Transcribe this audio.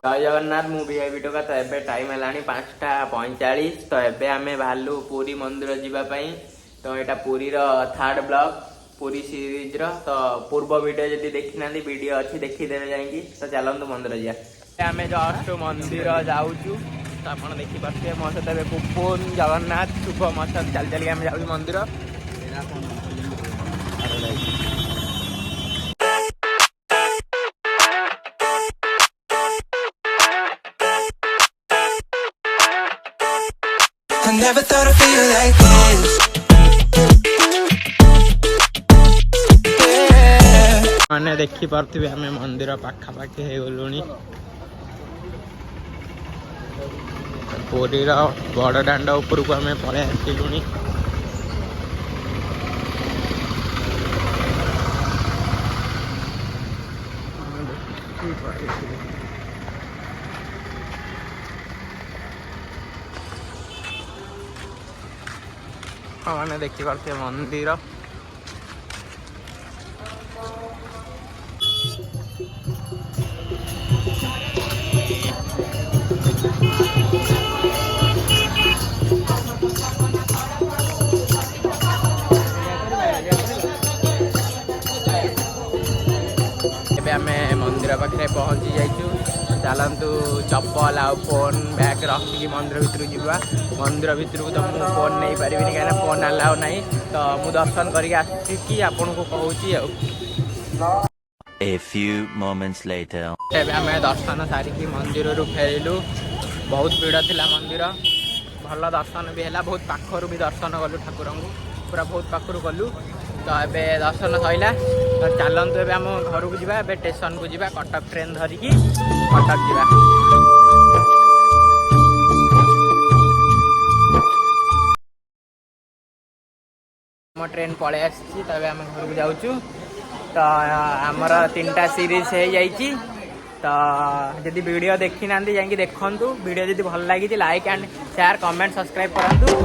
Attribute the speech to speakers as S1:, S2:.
S1: जय जगन्नाथ मु वीआईपी टोका। तो एबे टाइम है 5:45। तो एबे आमे भालु पुरी मंदिर जीवाई। तो यहाँ Puri third blog Puri series तो पूर्व वीडियो जब देखी ना वीडियो अच्छी देखीदे जाएंगी। तो चलतु मंदिर जा आम जस्ट मंदिर जाऊँ। तो आप देखिपे मो सहित पुपुन जगन्नाथ शुभ मो सहित चल चल आम जाऊँ मंदिर।
S2: I never thought I'd feel like this.
S1: मैंने देखी पार्थिवे आम मंदिर पाखापाखि हो गलुनी। पुरीर बड़ दाण्ड उपरको आम पलि आसिलुनी। हाँ मैंने देखी पार्थिवे मंदिर मंदिर पाखे पहुँची जाइचु। चलतु चप्पल आ फोन बैग रखिकी मंदिर भितर जावा। मंदिर भितर को तो मुझे फोन नहीं पारि कहीं फोन अलाउ ना। तो मुझे दर्शन करके आसिकी आपन को कहूँ।
S3: A few moments later.
S1: एबे आम दर्शन सारिकी मंदिर फेरिलु। बहुत भीड़ थिला मंदिर भल दर्शन भी है। बहुत पाखर भी दर्शन कलु ठाकुर को पूरा बहुत पाखर कलु। तो ये दर्शन सैला। तो चलतु एबे आम घर को जावा। स्टेशन को जावा कटक ट्रेन धरिकी कटक जावा। ट्रेन पलि आसी। तो आम घर को जाऊँ। तो आमर 3टा सीरीज हो जाइए। तो जदि वीडियो देखी ना जाइए देखु। वीडियो जदि भल लगी like and share comment subscribe करूँ।